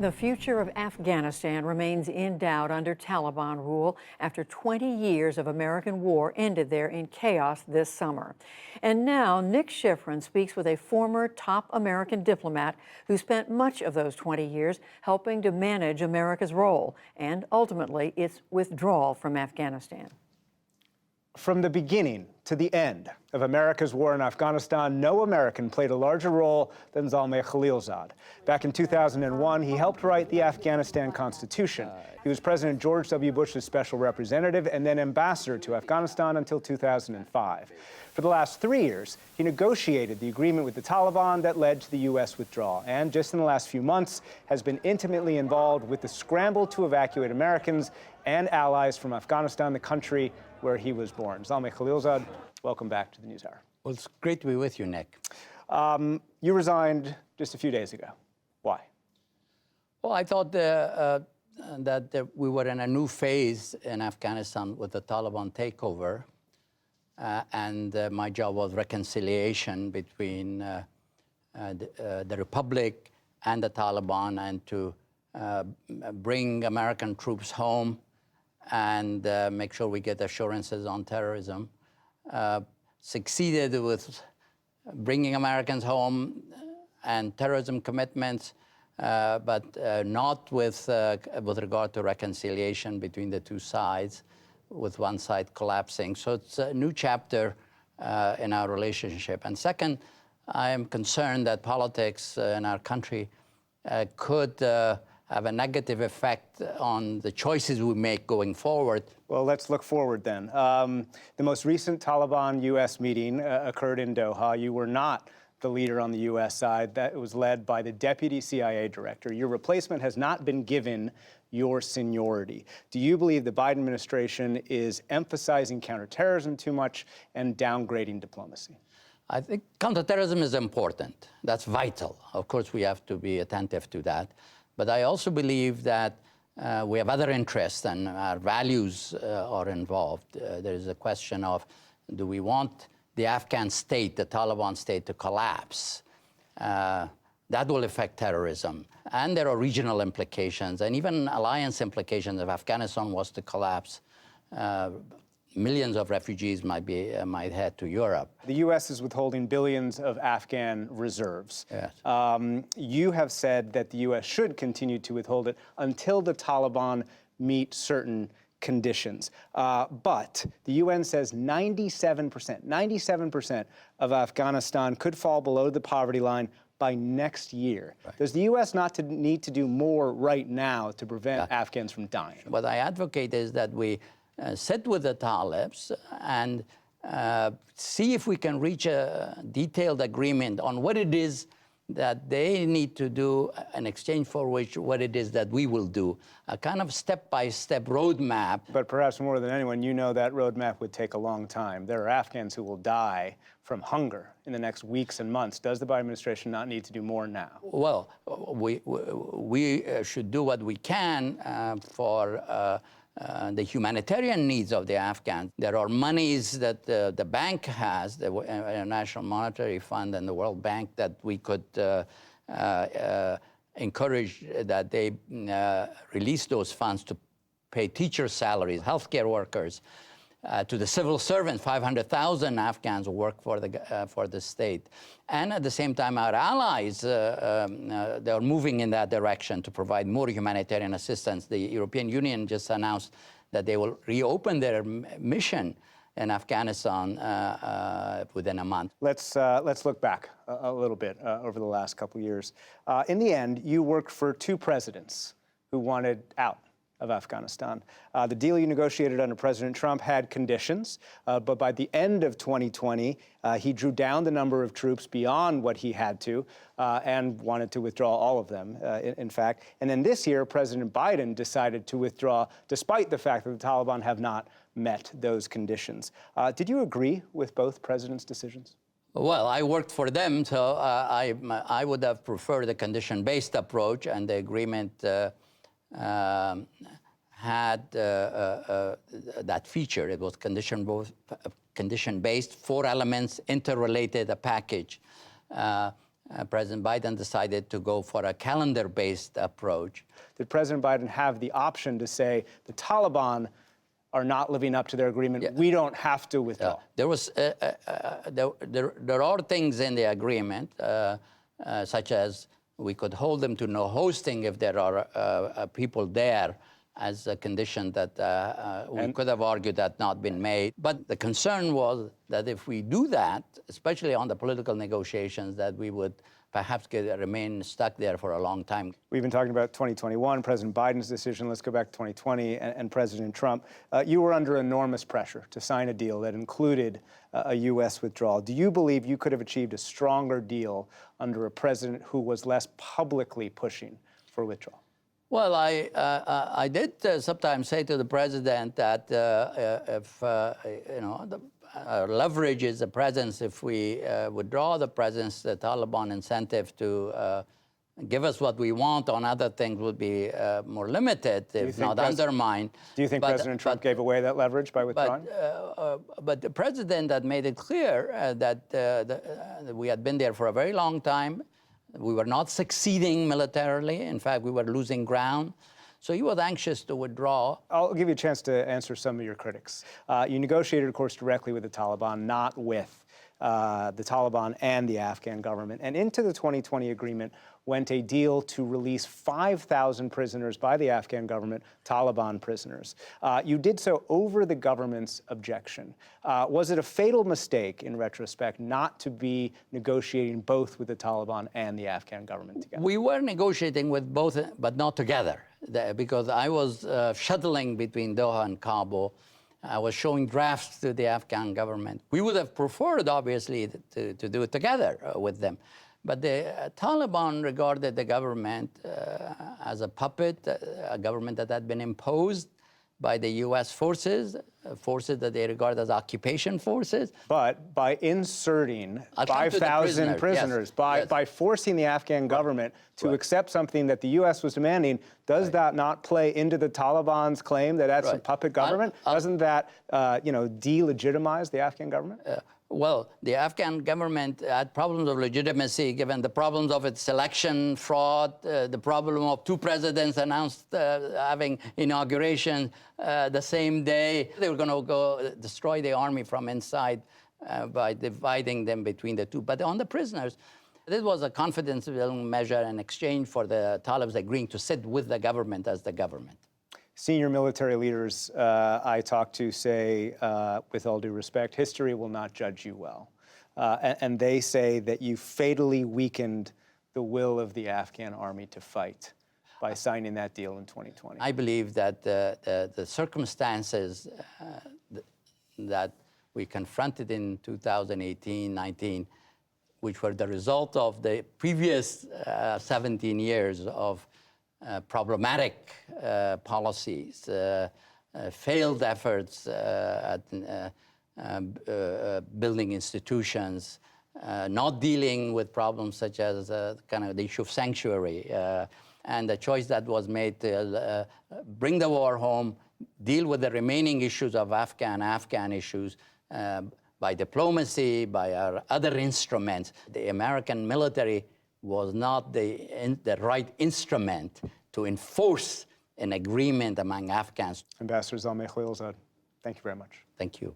The future of Afghanistan remains in doubt under Taliban rule after 20 years of American war ended there in chaos this summer. And now Nick Schifrin speaks with a former top American diplomat who spent much of those 20 years helping to manage America's role and ultimately its withdrawal from Afghanistan. From the beginning to the end of America's war in Afghanistan, no American played a larger role than Zalmay Khalilzad. Back in 2001, he helped write the Afghanistan Constitution. He was President George W. Bush's special representative and then ambassador to Afghanistan until 2005. For the last 3 years, he negotiated the agreement with the Taliban that led to the U.S. withdrawal, and just in the last few months has been intimately involved with the scramble to evacuate Americans and allies from Afghanistan, the country where he was born. Zalmay Khalilzad, welcome back to the NewsHour. Well, it's great to be with you, Nick. You resigned just a few days ago. Why? Well, I thought that we were in a new phase in Afghanistan with the Taliban takeover, and my job was reconciliation between the Republic and the Taliban, and to bring American troops home and make sure we get assurances on terrorism. Succeeded with bringing Americans home and terrorism commitments, but not with regard to reconciliation between the two sides, with one side collapsing. So it's a new chapter in our relationship. And second, I am concerned that politics in our country could have a negative effect on the choices we make going forward. Well, let's look forward then. The most recent Taliban-U.S. meeting occurred in Doha. You were not the leader on the U.S. side. That was led by the deputy CIA director. Your replacement has not been given your seniority. Do you believe the Biden administration is emphasizing counterterrorism too much and downgrading diplomacy? I think counterterrorism is important. That's vital. Of course, we have to be attentive to that. But I also believe that we have other interests and our values are involved. There is a question of, do we want the Afghan state, the Taliban state, to collapse? That will affect terrorism. And there are regional implications and even alliance implications if Afghanistan was to collapse. Millions of refugees might head to Europe. The U.S. is withholding billions of Afghan reserves. Yes. You have said that the U.S. should continue to withhold it until the Taliban meet certain conditions. But the UN says 97% of Afghanistan could fall below the poverty line by next year. Right. Does the U.S. need to do more right now to prevent Afghans from dying? What I advocate is that we sit with the Talibs and see if we can reach a detailed agreement on what it is that they need to do in exchange for which what it is that we will do, a kind of step-by-step roadmap. But perhaps more than anyone, you know that roadmap would take a long time. There are Afghans who will die from hunger in the next weeks and months. Does the Biden administration not need to do more now? Well, we should do what we can for the humanitarian needs of the Afghans. There are monies that the bank has, the International Monetary Fund and the World Bank, that we could encourage that they release those funds to pay teacher salaries, healthcare workers, to the civil servants. 500,000 Afghans work for the state. And at the same time, our allies, they are moving in that direction to provide more humanitarian assistance. The European Union just announced that they will reopen their mission in Afghanistan within a month. Let's look back a little bit over the last couple of years. In the end, you worked for two presidents who wanted out of Afghanistan. The deal you negotiated under President Trump had conditions, but by the end of 2020, he drew down the number of troops beyond what he had to and wanted to withdraw all of them, in fact. And then this year, President Biden decided to withdraw, despite the fact that the Taliban have not met those conditions. Did you agree with both presidents' decisions? Well, I worked for them, so I would have preferred the condition-based approach, and the agreement had that feature. It was condition-based, 4 elements, interrelated, a package. President Biden decided to go for a calendar-based approach. Did President Biden have the option to say the Taliban are not living up to their agreement? Yeah. We don't have to withdraw. There are things in the agreement, such as we could hold them to no hosting if there are people there, as a condition that we could have argued had not been made. But the concern was that if we do that, especially on the political negotiations, that we would perhaps remain stuck there for a long time. We've been talking about 2021, President Biden's decision. Let's go back to 2020 and President Trump. You were under enormous pressure to sign a deal that included a U.S. withdrawal. Do you believe you could have achieved a stronger deal under a president who was less publicly pushing for withdrawal? Well, I did sometimes say to the president that if leverage is the presence, if we withdraw the presence, the Taliban incentive to give us what we want on other things would be more limited, if not undermined. Do you think President Trump gave away that leverage by withdrawing? But the president had made it clear that we had been there for a very long time. We were not succeeding militarily. In fact, we were losing ground. So he was anxious to withdraw. I'll give you a chance to answer some of your critics. You negotiated, of course, directly with the Taliban, not with the Taliban and the Afghan government. And into the 2020 agreement went a deal to release 5,000 prisoners by the Afghan government, Taliban prisoners. You did so over the government's objection. Was it a fatal mistake, in retrospect, not to be negotiating both with the Taliban and the Afghan government together? We were negotiating with both, but not together, because I was shuttling between Doha and Kabul. I was showing drafts to the Afghan government. We would have preferred, obviously, to do it together with them. But the Taliban regarded the government as a puppet, a government that had been imposed by the U.S. forces that they regard as occupation forces. But by inserting 5,000 prisoners, by forcing the Afghan government to accept something that the U.S. was demanding, does that not play into the Taliban's claim that that's a puppet government? Doesn't that, delegitimize the Afghan government? Well, the Afghan government had problems of legitimacy, given the problems of its election fraud, the problem of two presidents announced having inauguration the same day. They were going to go destroy the army from inside by dividing them between the two. But on the prisoners, this was a confidence-building measure in exchange for the Talibans agreeing to sit with the government as the government. Senior military leaders I talk to say, with all due respect, history will not judge you well. And they say that you fatally weakened the will of the Afghan army to fight by signing that deal in 2020. I believe that the circumstances that we confronted in 2018-19, which were the result of the previous 17 years of problematic policies, failed efforts at building institutions, not dealing with problems such as the issue of sanctuary, and the choice that was made to bring the war home, deal with the remaining issues of Afghan issues by diplomacy, by our other instruments. The American military was not the right instrument to enforce an agreement among Afghans. Ambassador Zalmay Khalilzad, thank you very much. Thank you.